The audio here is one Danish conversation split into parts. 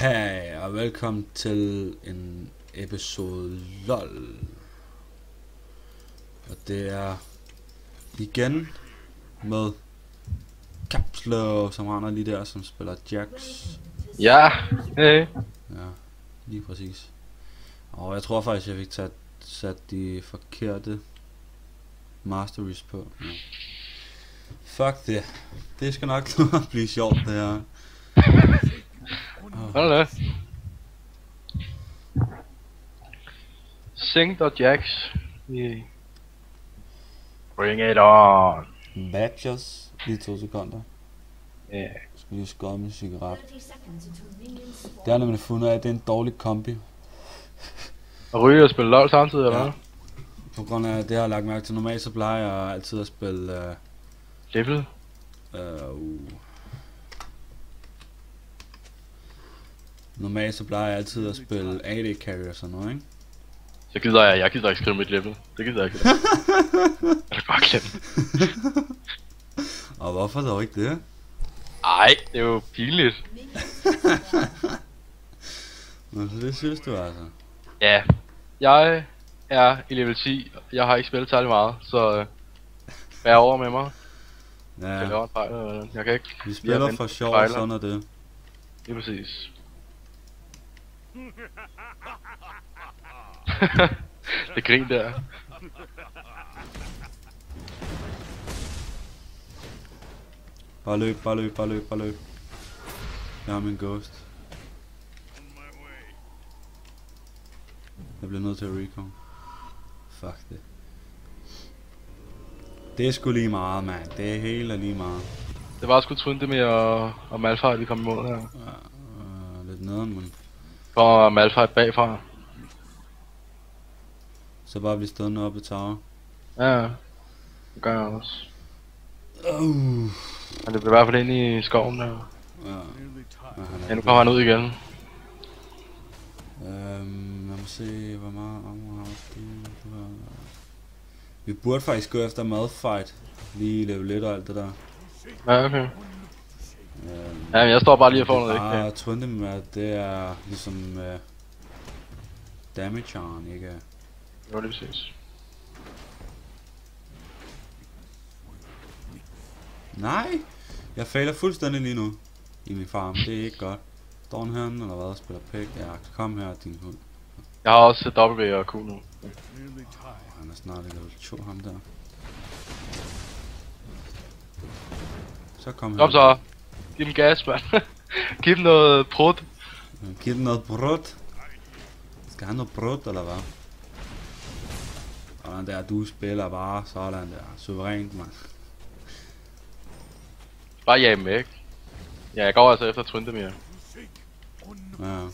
Hej og velkommen til en episode LOL. Og det er igen med Kapsler, som render lige der, som spiller Jax. Ja, hey. Ja, lige præcis. Og jeg tror faktisk, jeg fik sat de forkerte masteries på. Ja. Fuck det. Det skal nok blive sjovt, det her. Hold da. Sing the Jax. Yeah. Bring it on. Badgers. Lige 2 sekunder. Ja. Jeg skal lige skåre min cigaret. Det er nemlig fundet af, at det er en dårlig kombi. Og ryge og spille LOL samtidig, eller Ja. hvad? På grund af det, jeg har lagt mærke til. Normalt så plejer jeg altid at spille... Level. Normalt så plejer jeg altid at spille AD carry og sådan noget, ikke? Så gider jeg gider ikke skrive mit level. Det gider jeg ikke. Jeg kan bare glemme. Og hvorfor dog ikke det? Ej, det er jo pinligt. Nå, så det synes du altså. Ja. Jeg er i level 10. Jeg har ikke spillet særlig meget, så bær over med mig. Jeg Ja, laver en fejl, eller hvad? Jeg kan ikke. vi spiller for sjov og sådan er det. Lige præcis. Det grin der. Bare løb, bare løb, bare løb, bare løb. Jeg har min ghost. Jeg bliver nødt til at recon. Fuck det. Det er sgu lige meget, mand. Det er helt lige meget. Det var sgu Tryndemir og Malphite, vi kom imod her. Ja, lidt nederen, men... Kommer Malphite bagfra. Så bare blive stående oppe i tower. Ja, det gør jeg også. Men Men det bliver i hvert fald ind i skoven der. ja. Ja, nu kommer han ud igen. Lad mig se, hvor meget armor har du. Vi burde faktisk gå efter madfight. Lige level 1 og alt det der. Ja, okay. Ja, men jeg står bare lige og får noget ikke? ikke? Twinde med, det er ligesom damage'eren, ikke? Jo, det er præcis. Nej! Jeg fejler fuldstændig lige nu i min farm. Det er ikke godt. Står han herinde eller hvad? Spiller pæk? Ja, kom her, din hund. Jeg har også W og Q nu. Han er snart i level 2, ham der. Så kom her. Kom så. Giv dem gas, mand. Giv dem noget prut. Giv dem noget brød. Skal han noget brød, eller hvad? Sådan der, du spiller bare sådan der. Suverænt, mand. Bare jage dem væk. Ja, jeg går altså efter Tryndemir. Ja.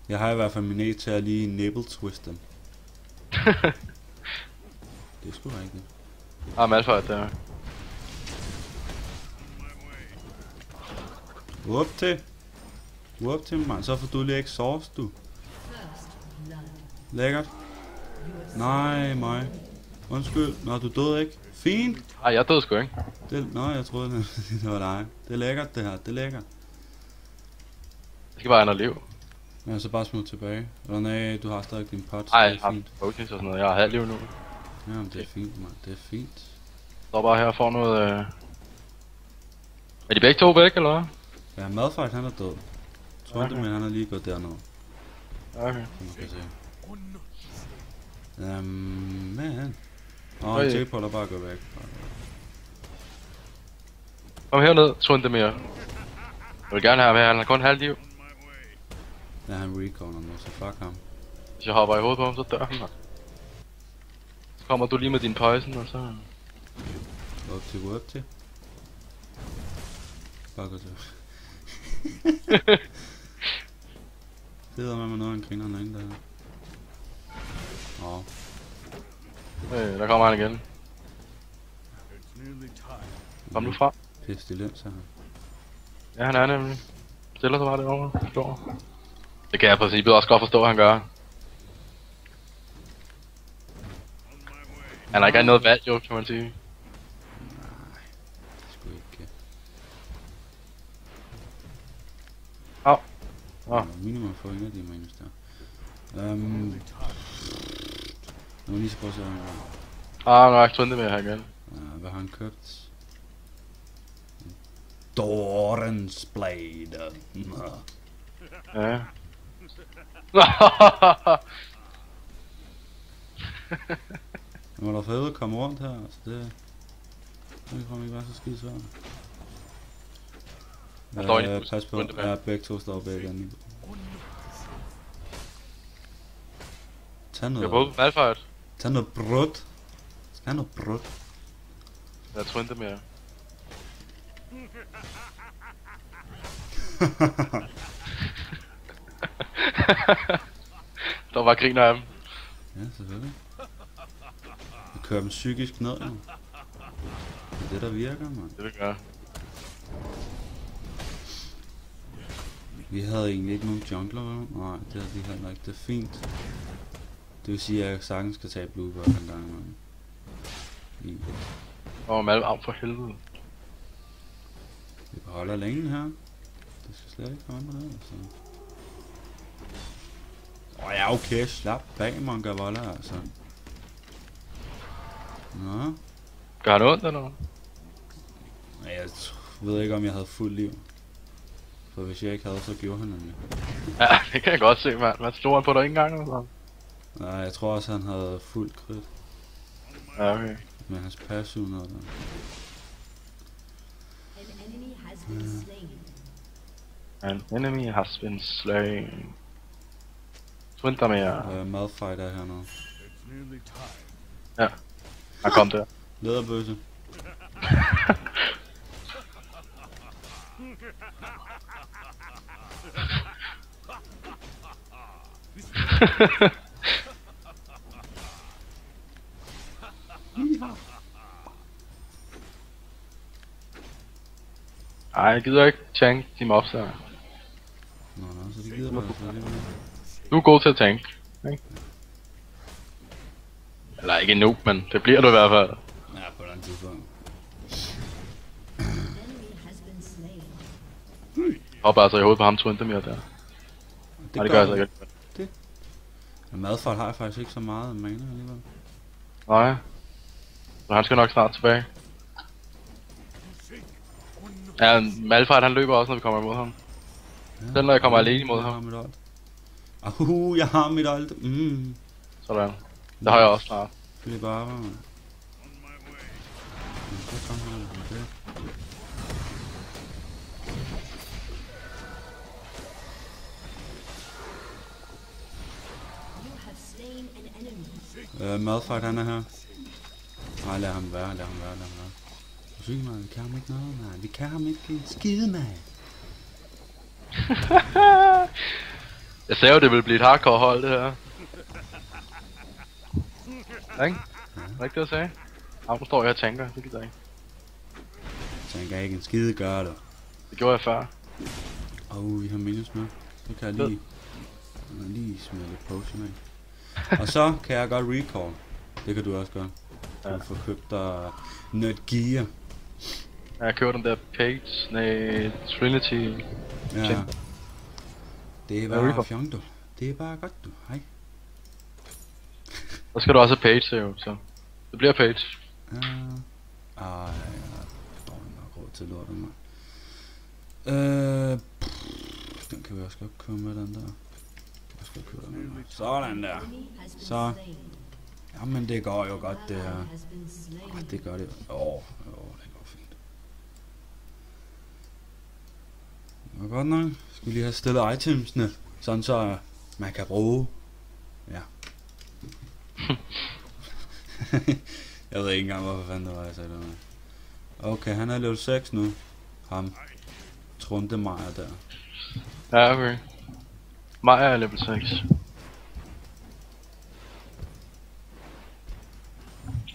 Jeg har i hvert fald min e til at lige nipple twist dem. Det er sgu rigtigt. Malphite der. Whoop til, mand. Så får du lige ikke sauce, du. Lækkert. Nej, mig. Undskyld. Nå, du døde ikke. Fint. Ej, jeg døde sgu ikke. Nå, jeg troede, det var dig. Det er lækkert, det her. Det er lækkert. Jeg skal bare have noget liv. Ja, så bare smut tilbage. Eller nej, du har stadig din pot. Ej, Det jeg er har fint. focus og sådan noget. Jeg har halv liv nu. Jamen, det er fint, mand. Det er fint. Står bare her og får noget... Er de begge to væk, eller hvad? Ja, Madfight, han er død. Trunde, Okay. men han er lige gået derned. Okay. Som man kan se. Men... Oj. J-Paul er bare gået væk. Kom herned, Tryndemir. Jeg vil gerne have ham her, han har kun halv liv. Ja, han recorner nu, så fuck ham. Hvis jeg hopper i hovedet på ham, så dør han. Så kommer du lige med din poison, og så... Whoop til. Bare gå til. Det er med noget, han griner herinde der. Åh. Der kommer han igen. Kom nu fra. Pestilens her. Ja, han er nemlig. Stiller sig bare derovre. Står. Det kan jeg i princippet også godt forstå, at han gør. Han har ikke noget valg, jo, kan man sige. Sgu ikke. Au. Minimum for en af de minus der. Nu lige så prøve at se, Nu har jeg ikke med her igen. hvad har han købt? Doran's Blade. Ja. Nu er der fedt at komme rundt her, så det kan ikke være så skide svært. Pas på, ja, begge to står begge anden. Tag noget. Jeg er på Malphite. Tag noget brudt. Skal have noget brudt. Jeg er twinte mere. Der var griner af dem. Ja, selvfølgelig. Jeg kører dem psykisk ned, jo. Det er det, der virker, mand. Det vil gøre. Vi havde egentlig ikke nogen jungler, vel? Nej, det havde de heller ikke. Det er fint. Det vil sige, at jeg sagtens skal tage blue buff en gang, mand. Malvarm for helvede. Vi holder længe her. Det skal slet ikke komme andre her, altså. Ja, okay, slap bag, Monka Voller, altså. Nå. Gør han ondt eller noget? Jeg ved ikke, om jeg havde fuld liv. For hvis jeg ikke havde, så gjorde han nemlig. Ja, det kan jeg godt se, mand. Man slog han på dig ikke engang, eller sådan? Nej, jeg tror også, han havde fuld crit. Ja, okay. Med hans passive noget der. An enemy has been slain. Twinter mere. Malphite er hernede. Ja. Han kom der. Læderbøsse. Ej, jeg gider ikke tank de mobs her. Nå, så det gider du altså alligevel. Du er god til at tank, ikke? Eller ikke endnu, men det bliver du i hvert fald. Ja, på den tidspunkt. Hopper altså i hovedet på ham Twintermere der. Nej, det gør jeg så ikke. Det. Men Malphite har jeg faktisk ikke så meget mana alligevel. Nej. Men han skal nok snart tilbage. Ja, Malphite han løber også, når vi kommer imod ham. Ja, Selv når jeg kommer alene imod ham. Jeg har mit alt. Sådan. Det har jeg også snart. Fordi bare var man. Så kom han det. Malphite han er her. Nej, lad ham være. Syg mig, vi kan ham ikke noget, man. Vi kan ham ikke en skide, man. Jeg sagde jo, det ville blive et hardcore hold, det her. Ikke? Var ikke det, jeg sagde? Nu står jeg og tænker, det gider jeg ikke. Tænker ikke en skide gøre det. Det gjorde jeg før. Vi har minions med. Det kan jeg lige smide lidt potion af. Og så kan jeg godt recall. Det kan du også gøre. Du får købt dig noget gear. Jeg køber den der Page, Trinity. Ja. Det er bare fjong, du. Det er bare godt, du. Hej. Så skal du også have Page, jo, så. Det bliver Page. Ja. Jeg står nok råd til lortet, mand. Den kan vi også godt komme med, den der. Jeg skal købe den der. Sådan der. Så. Jamen det går jo godt, det her. Det gør det. Det går fint. Det var godt nok. Skal vi lige have stillet itemsene, sådan så man kan bruge. Ja. Jeg ved ikke engang, hvorfor fanden det var, jeg sagde det med. Okay, han er level 6 nu. Ham. Trunte Maja der. Ja, okay. Maja er level 6.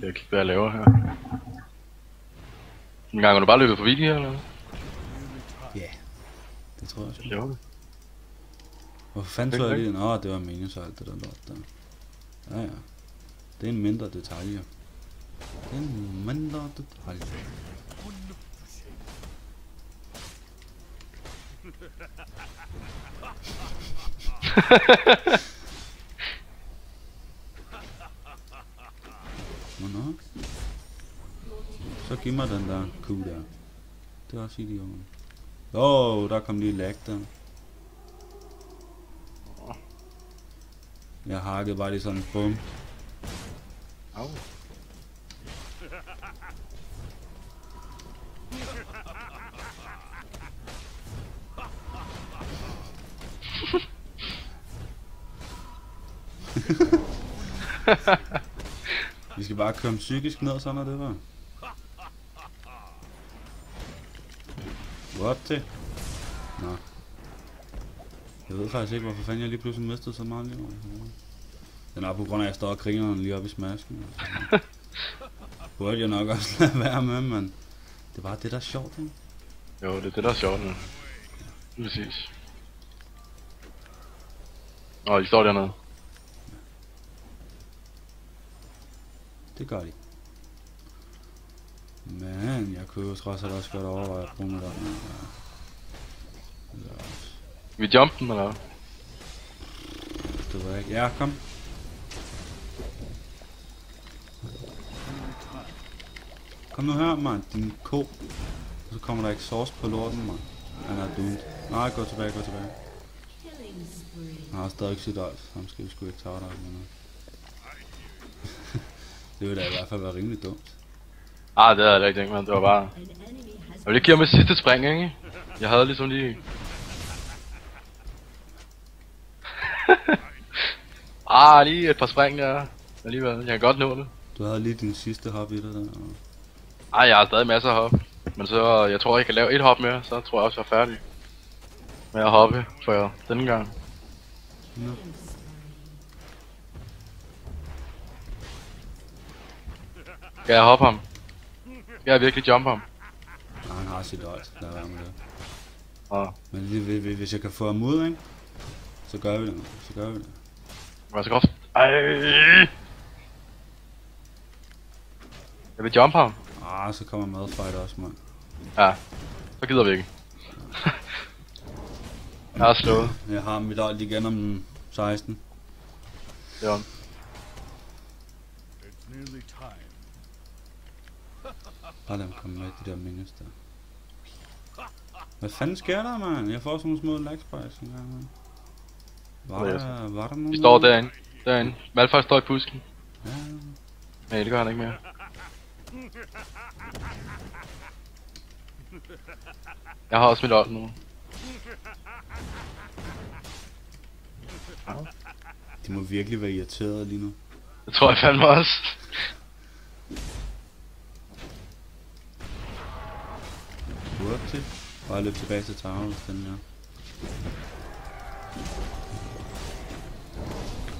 Jeg kigge, hvad jeg laver her. En gang er du bare løbet forbi de her, eller hvad? Ja, det tror jeg sgu. Jo. Hvorfor fanden så jeg lige? Nå, det var meningen så alt det der lort der. Ja. Det er en mindre detalje. Det er en mindre detalje. Nå. Så giv mig den der kugle der. Det er også idiot. Der kom lige lag der. Jeg hakkede bare lige sådan en bum. Au. Vi skal bare komme psykisk ned, sådan er det var. What til? Nå. Jeg ved faktisk ikke, hvorfor fanden jeg lige pludselig mistede så meget liv. Den er på grund af, at jeg står og griner lige op i smasken. Burde jeg nok også lade være med, men det er bare det, der er sjovt, ikke? Jo, det er det, der er sjovt nu. Præcis. De står dernede. Det gør de. Men jeg kunne jo trods alt også godt overveje at bruge mig der. Vi jump den, eller hvad? Det var ikke. Ja, kom. Kom nu her, mand, din ko. Og så kommer der ikke sauce på lorten, mand. Han er doomed. Nej, gå tilbage. Han har stadig ikke sit alt. Ham skal vi sgu ikke tage dig med noget. Det ville da i hvert fald være rimelig dumt. Det havde jeg ikke tænkt mig. Det var bare... Jeg ville ikke give ham et sidste spring, ikke? Jeg havde ligesom lige... lige et par spring der. Alligevel, jeg kan godt nå det. Du havde lige din sidste hop i det der. Jeg har stadig masser af hop. Men så, jeg tror jeg kan lave et hop mere, så tror jeg også jeg er færdig med at hoppe for denne gang. Ja. Skal jeg hoppe ham? Skal jeg virkelig jump ham? Nej, han har sit alt. Lad være med det. Ja. Men hvis jeg kan få ham ud, ikke? Så gør vi det. Jeg skal godt... Jeg vil jump ham. Så kommer madfight også, mand. Ja, så gider vi ikke. Jeg har slået. Jeg har mit alt igen om 16. Det er on. Bare lad mig komme med de der minions der. Hvad fanden sker der, mand? Jeg får sådan nogle små lag spikes en gang. Var der nogen? Vi står derinde. Malphite står i pusken. Ja. Nej, det gør han ikke mere. Jeg har også mit ult nu. De må virkelig være irriterede lige nu. Det tror jeg fandme også. Work til. Bare løb tilbage til tower, hvis den er.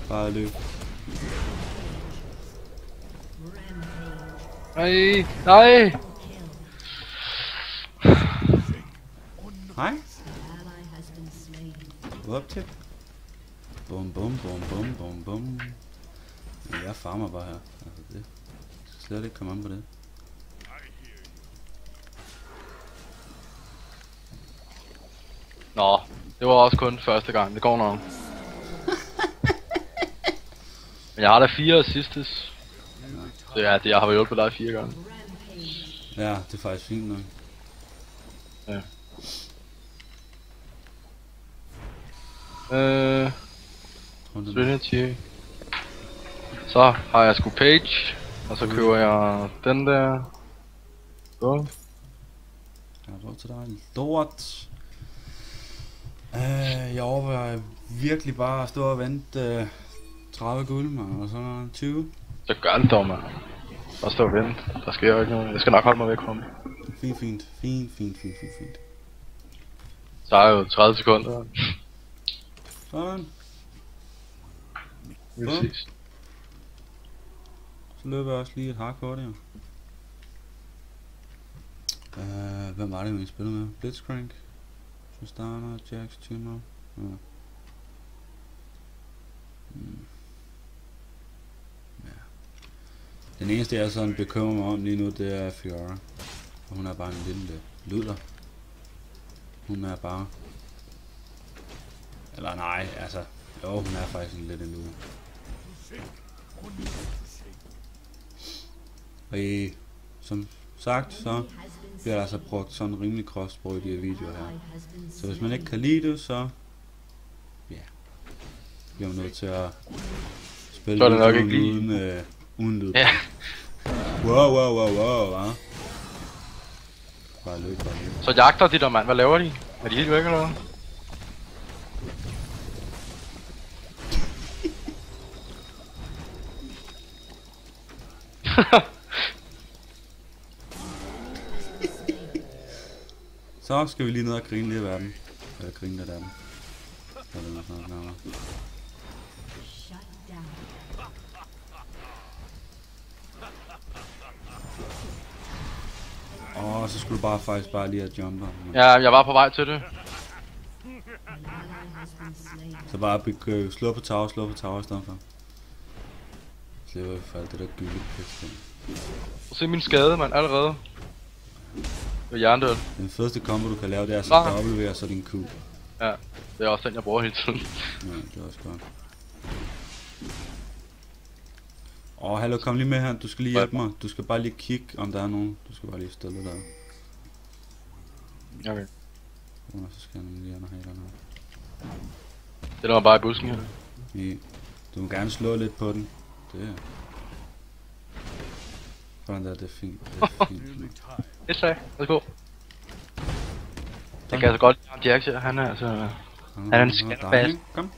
Bare løb. Nej! Hej. Work til. Bum. Jeg farmer bare her. Altså det. Slet ikke komme an på det. Nå, det var også kun første gang. Det går nok. Men jeg har da 4 assistes. Det er det, jeg har hjulpet dig 4 gange. Ja, det er faktisk fint nok. Ja. Trinity. Så har jeg sgu Page. Og så køber jeg den der. Så. Jeg har råd til dig. Lort. Jeg overvejer virkelig bare at stå og vente 30 guld, man, og så 20. Så gør det dog, mand. Bare stå og vente. Der sker jo ikke noget. Jeg skal nok holde mig væk fra ham. Fint. Så er jo 30 sekunder. Sådan. Præcis. Så løber jeg også lige et hak på det, jo. Hvem var det, vi spillede med? Blitzcrank? Tristana, Jax, Timo. Ja. Den eneste jeg sådan bekymrer mig om lige nu, det er Fiora. Og hun er bare en lille luder. Hun er bare Eller nej, altså... Jo, hun er faktisk lidt en lue. Og som sagt, så bliver der altså brugt sådan rimelig kropssprog i de her videoer her. Så hvis man ikke kan lide det, så... Ja. Bliver man nødt til at spille så er det nok ikke uden lyd. Ja. Wow, hva'? Bare løb. Så jagter de der, mand. Hvad laver de? Er de helt væk eller hvad? Så skal vi lige ned og grine lidt af dem. Eller grine lidt af dem. Så er det nok snart nærmere. Så skulle du faktisk bare lige have jumper. Ja, jeg var på vej til det. Så bare slå på tower i stedet for. Slipper vi for alt det der gylde pisse. Se min skade, mand, allerede. Det er hjernedød. Den første combo du kan lave, det er så W og så din Q. Ja, det er også den jeg bruger hele tiden. Ja, det er også godt. Hallo, kom lige med her. Du skal lige hjælpe mig. Du skal bare lige kigge, om der er nogen. Du skal bare lige stille der. Okay. Så skal jeg lige have halerne. Det er bare i busken her. Ja. Du må gerne slå lidt på den. Det er... Sådan der, det er fint. Det er fint. Et slag, lad os gå. Det kan altså godt lide Jax her, han er altså... Han er en scannerfast. Kom.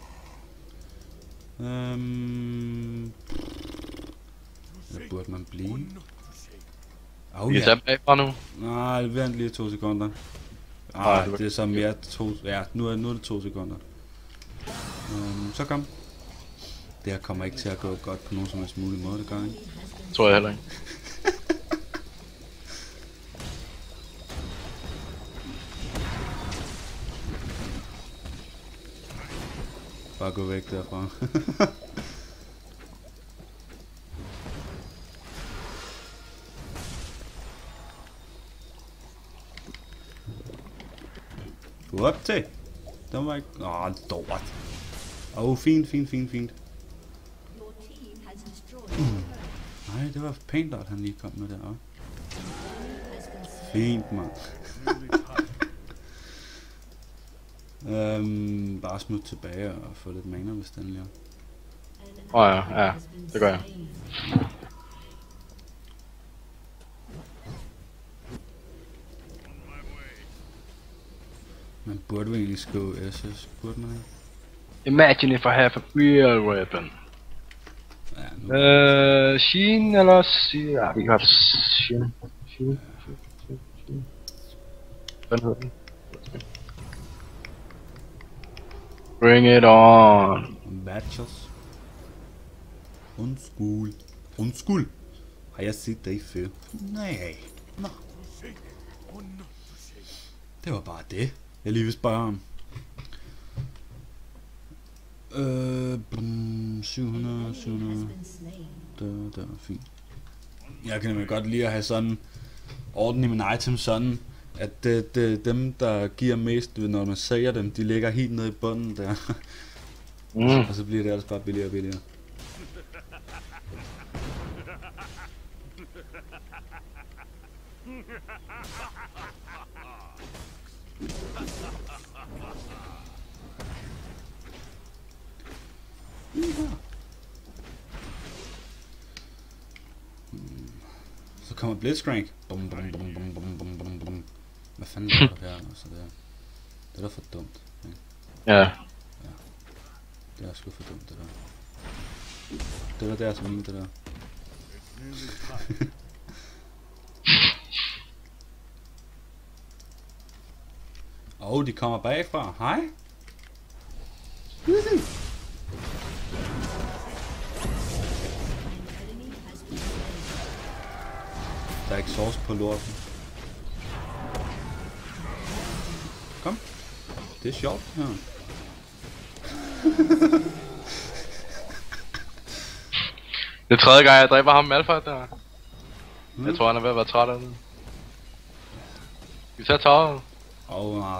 Hvad burde man blive? Vi kan tage bagfra nu. Nej, vent lige 2 sekunder. Det er så mere 2... Ja, nu er det 2 sekunder. Så kom. Det her kommer ikke til at gå godt på nogen som helst mulig måde, det gør ikke? Tror jeg heller ikke. Bare gå væk derfra. What til? Den var ikke... dårligt. Fint. Nej, det var pænt, at han lige kom med det op. Fint, mand. Bare smut tilbage og få lidt mana, hvis den lige Ja, det gør jeg. Man burde jo egentlig skrive SS, burde man ikke? Imagine if I have a real weapon. Ja, Sheen eller ja, vi kan have Sheen. Hvad hedder den? Bring it on. Matches. Undskyld. Har jeg set dig før? Nej. Nå. Det var bare det. Jeg lige vil spørge om. 700. Der, fint. Jeg kan nemlig godt lide at have sådan orden i mine items sådan, at dem der giver mest, når man sælger dem, de ligger helt nede i bunden der. Og så bliver det ellers bare billigere og billigere. Så kommer Blitzcrank. Bum. Hvad fanden er der her? Altså, det er da for dumt. Ikke? Ja. Det er sgu for dumt, det der. Det der til min, det der. De kommer bagfra. Hej. Der er ikke sauce på lorten. Kom. Det er sjovt her. Det er tredje gang jeg dræber ham Malphite der. Jeg tror han er ved at være træt af det. Vi tager tåret.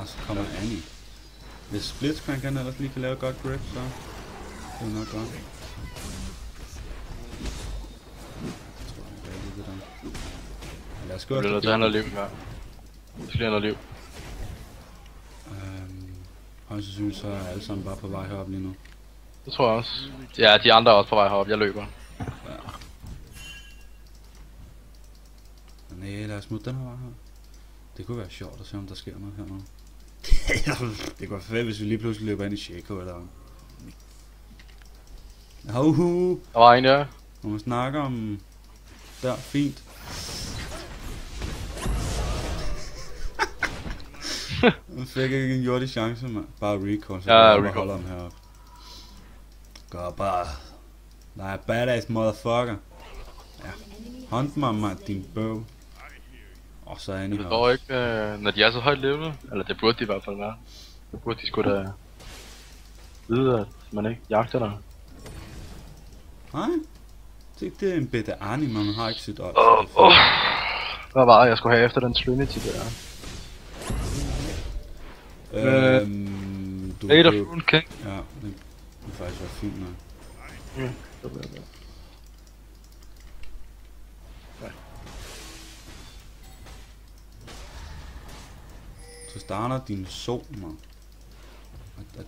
Så kommer Annie. Hvis Blitzcrank han ellers lige kan lave et godt grip, så det er nok godt. Jeg tror, han kan det der. Lad os gå Det bliver nødt til at have noget liv, ja. Det skal have noget liv. Højst sandsynligt så er alle sammen bare på vej herop lige nu. Det tror jeg også. Ja, de andre er også på vej herop. Jeg løber. Ja. Nej, lad os smutte den her vej her. Det kunne være sjovt at se, om der sker noget her nu. Det kunne være fedt, hvis vi lige pludselig løber ind i Shaco eller... Hoho! Der var en der. Når man snakker om... Der, fint. Man fik ikke en jordig chance, man. Bare recall, så ja, jeg holder ham heroppe. Gør bare... Nej, badass motherfucker. Ja. Hunt mig, man, din bøv. Og så er han i det går ikke, når de er så højt level. Eller det burde de i hvert fald være. Det burde de sgu da... vide, at man ikke jagter dig. Nej. Det er en bitte anime, man har ikke sit op. Hvad var det, jeg skulle have efter den Trinity der? Du Eight of Rune King. Ja, det er faktisk være fint nok. Det bliver det. Så starter din sol, man.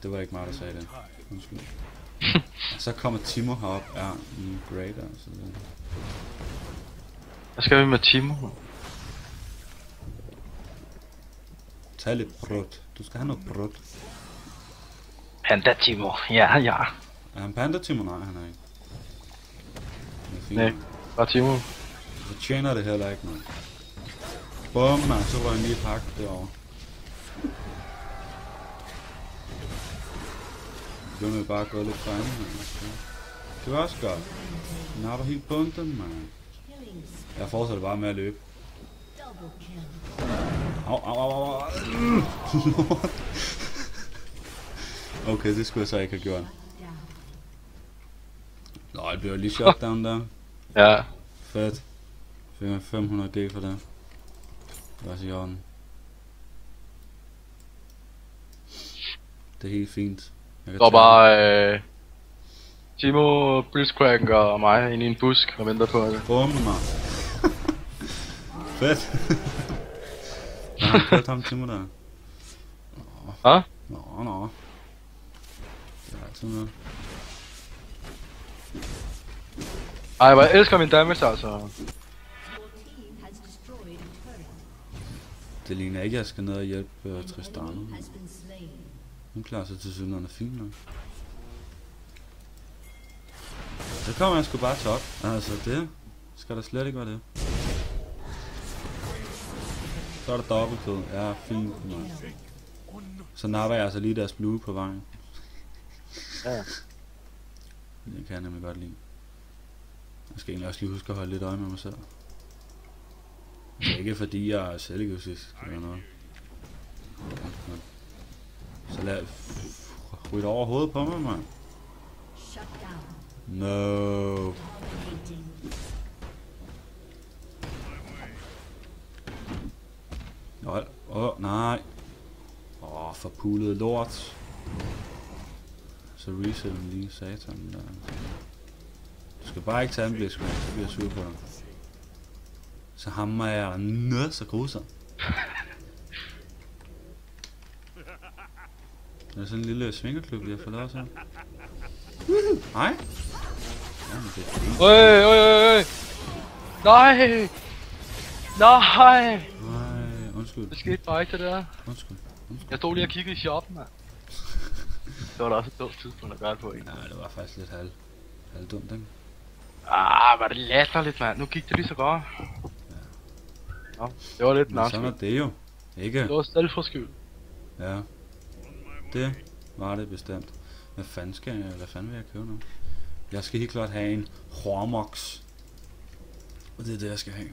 Det var ikke mig, der sagde det. Undskyld. Så kommer Timo herop. Ja, great altså. Hvad skal vi med Timo? Tag lidt brød. Du skal have noget brød. Panda Timo. Ja, ja. Er han panda Timo? Nej, han er ikke. Det er fint. Nej, bare Timo. Så tjener det heller ikke noget. Bum, man. Så var han lige pakket derovre. Det vil bare gå lidt fremme, man. Det var også godt. Den har du helt bundet, man. Jeg fortsætter bare med at løbe. Au, au, au, au. Okay, det skulle jeg så ikke have gjort. Nå, det bliver lige shutdown der. Ja. Fedt. Fik man 500 G for det. Det var også i orden. Det er helt fint. Der var bare Timo, Blitzcrank og mig inde i en busk og venter på det. Bum, man. Fedt. Jeg har kørt ham Timo der. Hå? Nå. Det er altid noget. Ej, hvor jeg elsker min damage altså. Det ligner ikke, at jeg skal ned og hjælpe Tristana. Hun klarer sig til synligheden fint nok. Så kommer jeg sgu bare top. Altså det skal der slet ikke være det. Så er der dobbeltkød. Ja, fint nok. Så napper jeg altså lige deres blue på vejen. Ja. Det kan jeg nemlig godt lide. Jeg skal egentlig også lige huske at holde lidt øje med mig selv. Det er ikke fordi jeg er selvegoistisk eller noget. Så lad ryge over hovedet på mig, mand. No. Nej. Forpulet lort. Så reset den lige satan der. Du skal bare ikke tage en blitzcrank, så bliver jeg sur på dig. Så hammer jeg noget så grusomt. Det er sådan en lille svingerklub, vi har fået lavet så. Hej. Jamen, det er fint. Øj. Nej. Nej, undskyld. Det skete bare ikke det der. Undskyld. Jeg stod lige og kiggede i shoppen, mand. Det var da også et dumt tidspunkt at gøre det på, ikke? Nej, det var faktisk lidt halvdumt, ikke? Var det latterligt, mand. Nu gik det lige så godt. Nå, det var lidt men sådan er det jo. Ikke? Det var selvforskyldt. Ja. Det var det bestemt. Hvad fanden vil jeg købe nu? Jeg skal helt klart have en Hormox. Og det er det, jeg skal have.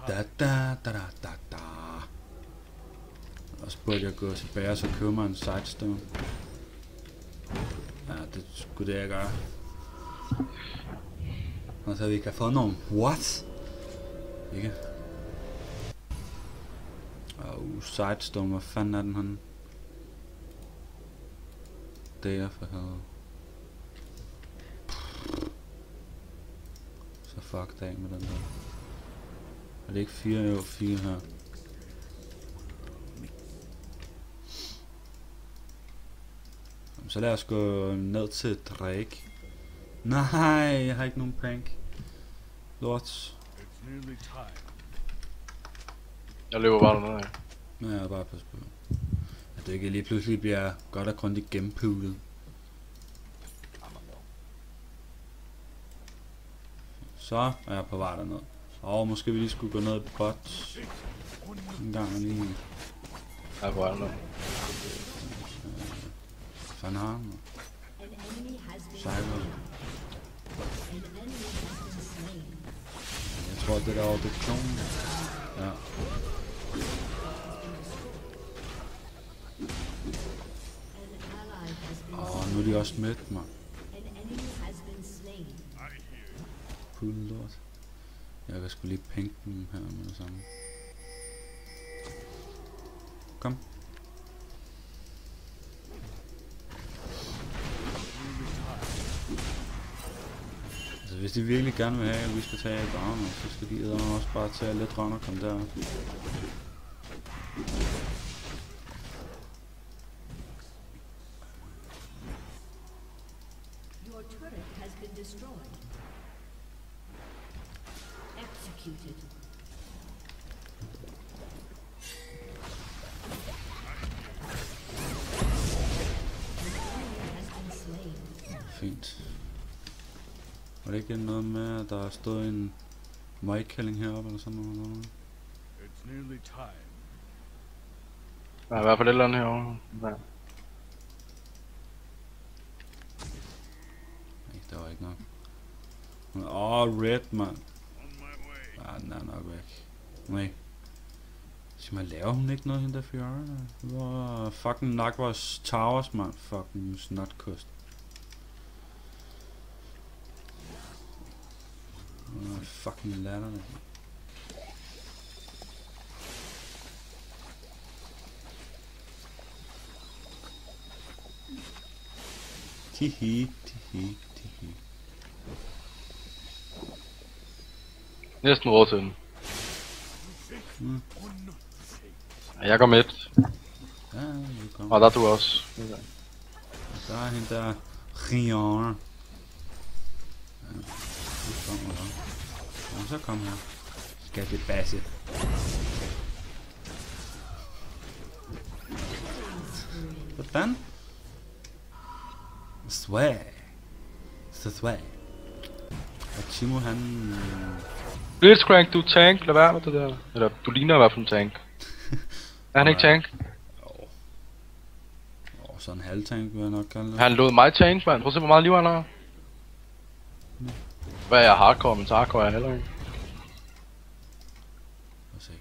Da. Og så burde jeg gå tilbage og så købe mig en sidestone. Ja, det skulle det jeg gøre. Og så vi kan få nogle... What? Ikke? Sidestone, hvad fanden er den han? Det er for helvede. Så fuck dag med den der. Er det ikke 4? Jo, 4 her. Så lad os gå ned til Drake. Nej, jeg har ikke nogen prank. Lort. Jeg løber bare dernede af. Men jeg er bare pas på. At det ikke lige pludselig bliver godt og grundigt gennempulet. Så er jeg på vej derned. Og måske vi lige skulle gå ned på bot. En gang lige. Jeg er på vej dernede. Fanden har han? Cyber. Jeg tror det der var det klonen. Ja. Nu er de også mødt mig. Cool lort. Jeg kan sgu lige pænke dem her med det samme. Kom. Altså hvis de virkelig gerne vil have, at vi skal tage et arme, så skal de eddermame også bare tage lidt røn og komme derop. Your turret has been destroyed. Executed. Fint. Var det ikke noget med, at der er stået en møgkælling heroppe eller sådan noget? Der er i hvert fald et eller andet herovre. Ja. Nej, der var ikke nok. Red, mand. Den er nok væk. Nej. Skal man lave hun ikke noget, hende der Fiora? Hvor fucking nok vores towers, mand. Fucking snotkost. Fucking latterne. Tihi, tihi, tihi. Næsten råd til den. Jeg går med. Ja, vi kommer. Og der er du også. Der er hende der Rion. Ja, du kommer der. Ja, så kom her. Skal det basse. Hvordan? Swag. Så swag. Og Timo han... Blitzcrank, du er tank. Lad være med det der. Eller du ligner i hvert fald en tank. Er han ikke tank? Sådan en halvtank vil jeg nok kalde det. Han lod mig tank, mand. Prøv at se hvor meget liv han har. Hvad er jeg hardcore, men hardcore er jeg heller ikke. Lad os se.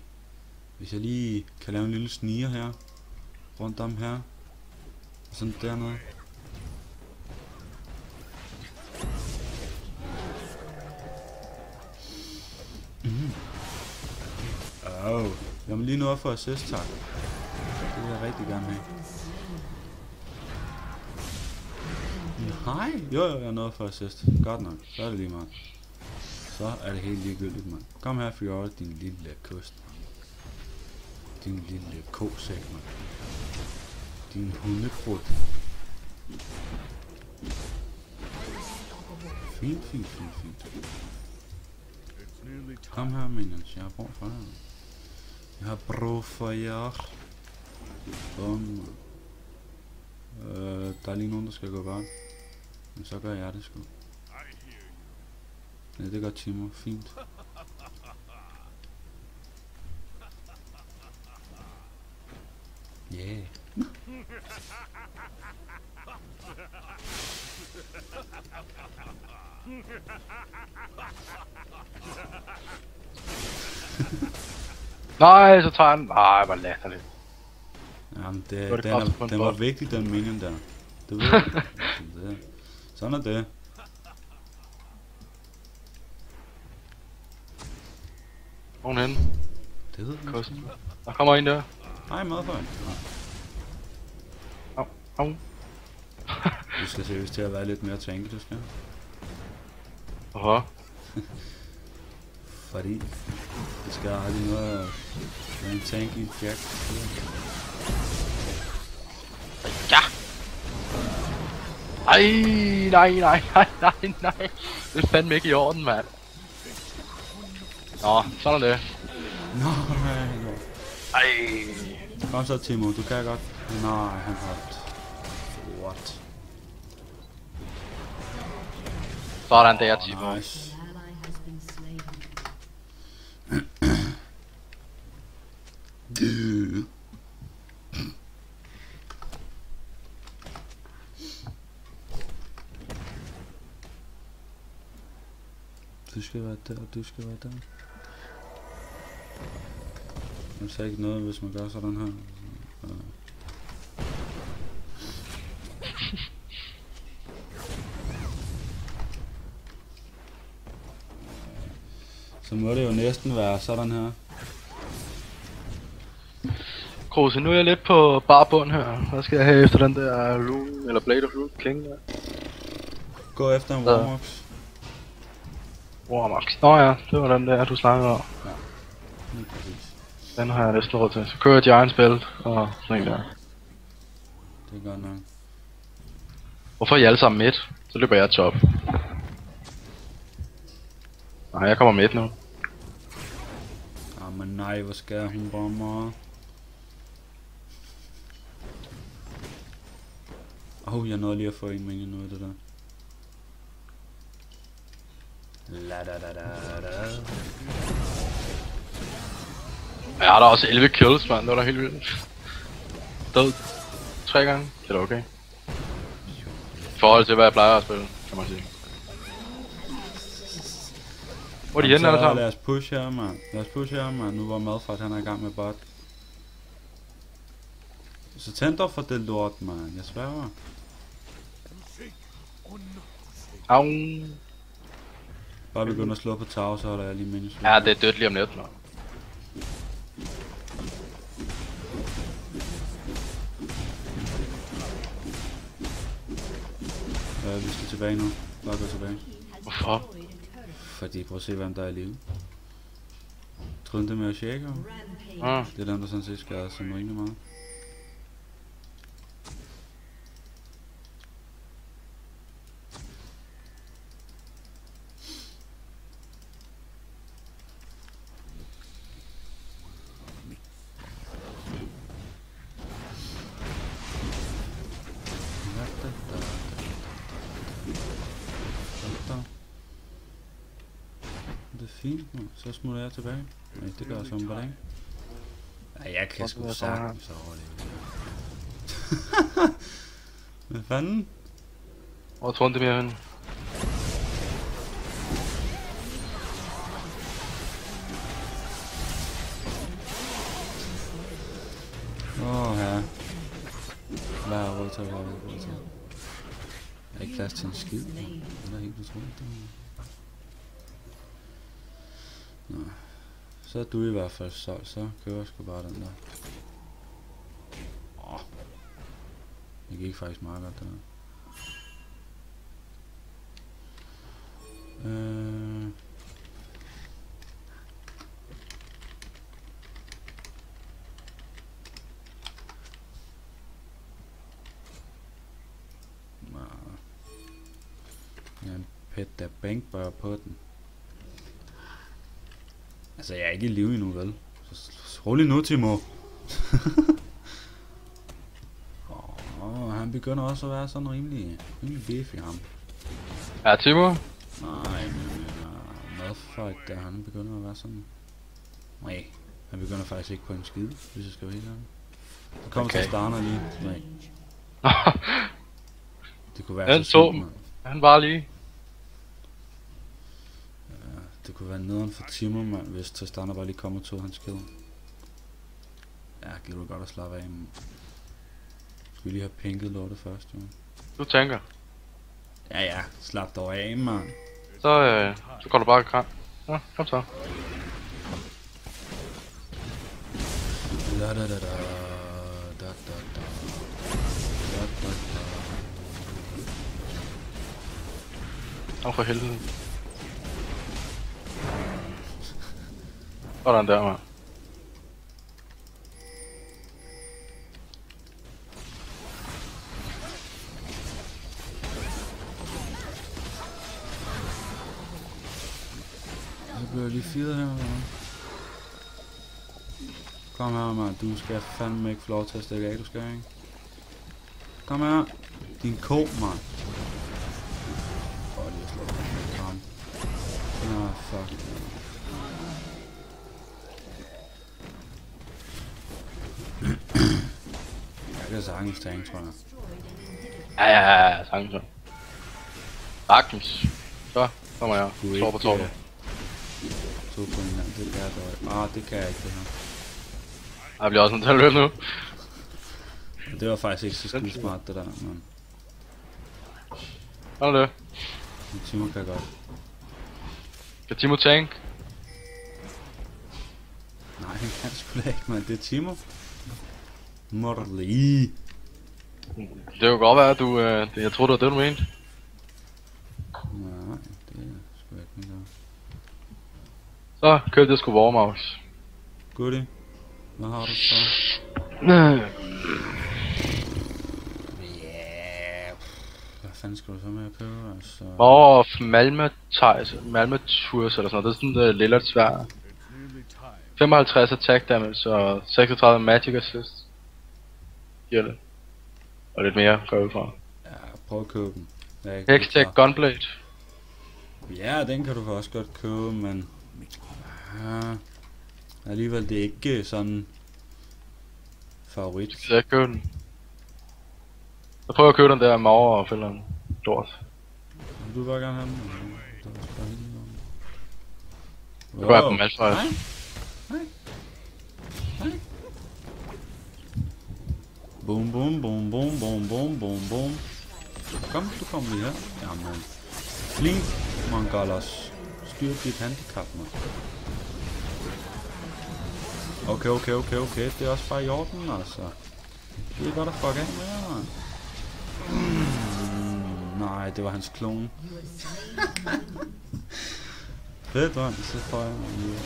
Hvis jeg lige kan lave en lille sniger her. Rundt om her. Og sådan dernede. Jeg må lige nå at få assist, tak. Det vil jeg rigtig gerne have. Nej, jo, jeg er nået for assist. Godt nok, så er det lige meget. Så er det helt ligegyldigt, mand. Kom her, Fiora, din lille kost. Din lille kosæk, mand. Din hundekrut. Fint, fint, fint, fint. Kom her, minions, jeg har brug for jer. Jeg har brug for jer. Bum. Der er lige nogen, der skal gå bare. Men så gør jeg det sgu. Ja, det gør Timo. Fint. Yeah. Nej, så tager han. Nej, hvor latterligt. Jamen, den var vigtig, den minion der. Det ved jeg. Sådan er det. Hvor er hun henne? Det ved jeg. Der kommer en der. Hej, madføj. Au, au. Du skal seriøst til at være lidt mere tanky, du skal. Hvorfor? Fordi det skal aldrig noget at være en tanky jack. Ja! Ej, nej. Det er fandme ikke i orden, mand. Nå, sådan er det. Nej. Ej. Kom så, Timo, du kan godt. Nej, han holdt. What? Sådan der, Timo. Nice. An ally has been slain. Du skal være der, du skal være der. Man siger ikke noget, hvis man gør sådan her. Så må det jo næsten være sådan her. Kruse, nu er jeg lidt på barbund her. Hvad skal jeg have efter den der Rune, eller Blade of Rune klinge der? Gå efter en Så. Warmox. Warmax. Nå ja, det var den der, du snakkede om. Lige præcis. Den har jeg næsten råd til. Så kører jeg Giants Belt og sådan en der. Det er godt nok. Hvorfor er I alle sammen midt? Så løber jeg top. Nej, jeg kommer midt nu. Men nej, hvor skal hun bombe? Jeg nåede lige at få en minion ud af det der. La da da da da. Jeg har da også 11 kills, mand. Det var da helt vildt. Død 3 gange. Det er da okay. I forhold til, hvad jeg plejer at spille, kan man sige. Hvor er de henne alle sammen? Lad os push her, mand. Lad os push her, mand. Nu hvor Madfart han er i gang med bot. Så tænd dog for det lort, mand. Jeg sværger. Au. Bare begynder at slå på tag, så holder jeg lige minus. Ja, det er dødt lige om lidt, mand. Vi skal tilbage nu. Bare gå tilbage. Hvorfor? Fordi prøv at se, hvem der er i live. Trunde med Shaker. Ah. Det er dem, der sådan set skal sådan rimelig meget. Det er fint, man. Så smutter jeg tilbage. Nej, det gør jeg som bare ikke. Ja, jeg kan sgu sagtens overleve. Hvad fanden? Hvor tror det mere hen? Ja. Hvad er råd til, hvad er råd til? Jeg har ikke plads til en skid, man. Det er helt utroligt, det her. Nå. Så er du i hvert fald solgt, så køber jeg sgu bare den der. Det gik faktisk meget godt, det der. Ja, en pet der bankbør på den. Altså, jeg er ikke i live endnu, vel? Så rolig nu, Timo. Han begynder også at være sådan rimelig beefy, ham. Ja, Timo? Nej, men Madfight der, han begynder at være sådan... Nej, han begynder faktisk ikke på en skid, hvis jeg skal være helt ærlig. Der kommer Okay. til starter lige. Nej, det kunne være Han så så sygt, mand. han var lige. Ja, det kunne være nederen for Timo, mand, hvis Tristana bare lige kommer og tog hans kill. Ja, giver du godt at slappe af, men... Skal vi lige have pinket lortet først, jo. Du tænker. Ja, slap dog af, mand. Så går du bare i kram. Ja, kom så. Da da da da. da, da, da. Da, da, da. Åh, for helvede. Sådan der, mand. Så bliver jeg lige firet her, mand. Kom her, mand. Du skal fandme ikke få lov til at stikke af, du skal, ikke? Kom her. Din ko, mand. Lige at slå den kram. Nå, fuck. Jeg kan sagtens tage en, tror jeg. Ja, sagtens så. Sagtens. Så kommer jeg. Slår på tårnet. 2 på en gang, det kan jeg dog. Det kan jeg ikke, det her. Jeg bliver også nødt til at løbe nu. Det var faktisk ikke så skide smart, det der, men... Sådan er det. Timo kan godt. Kan Timo tank? Nej, han kan sgu da ikke, mand. Det er Timo. Må du lige. Det kunne godt være, at du... jeg troede, det var det, du mente. Nej, det er sgu ikke noget. Så køb det sgu Warmouse. Goodie. Hvad har du så? Hvad fanden skal du så med at købe, altså? Malme Tours eller sådan noget. Det er sådan et lille svær. 55 attack damage og 36 magic assist. Giver det. Og lidt mere, går jeg ud fra. Ja, prøv at købe den. Hextech Gunblade. Ja, den kan du også godt købe, men... alligevel, det er ikke sådan... favorit. Så jeg køber den. Jeg prøver at købe den der Mauer og fælderen. Lort. Vil du bare gerne have den? Det var bare helt nu går jeg på Malphite. Nej. Boom, boom, boom, boom, boom, boom, boom, boom. Kom, du kommer lige her. Jamen. Flink, Mongolos. Styr dit handicap, man. Okay. Det er også bare i orden, altså. Det er godt at fuck af med, man. Nej, det var hans klone. Fedt, man. Så får jeg lige.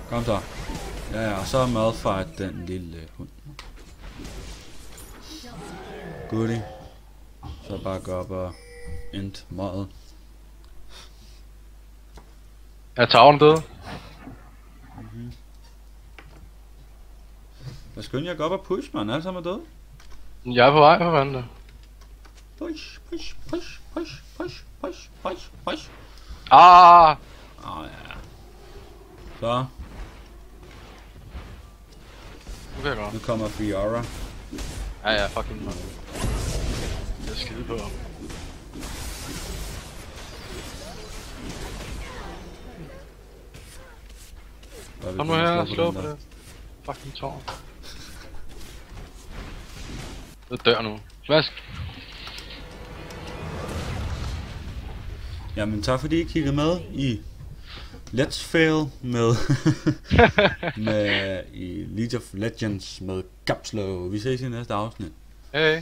Kom så. Ja, så er Malphite den lille hund. Goodie. Så bare gå op og end møget. Er tavlen død? Hvad skynder jeg gå op og push, man? Alle sammen er døde. Jeg er på vej, for fanden. Push. Ah! Ja. Så, Nu kan jeg gå. nu kommer Fiora. Ja, fucking man. Jeg er skide på. Kom nu her og slå på det. Fucking tårn. Det dør nu. Smask! Jamen tak fordi I kiggede med i Let's Fail med, i League of Legends med Capslow. Vi ses i næste afsnit. Hey.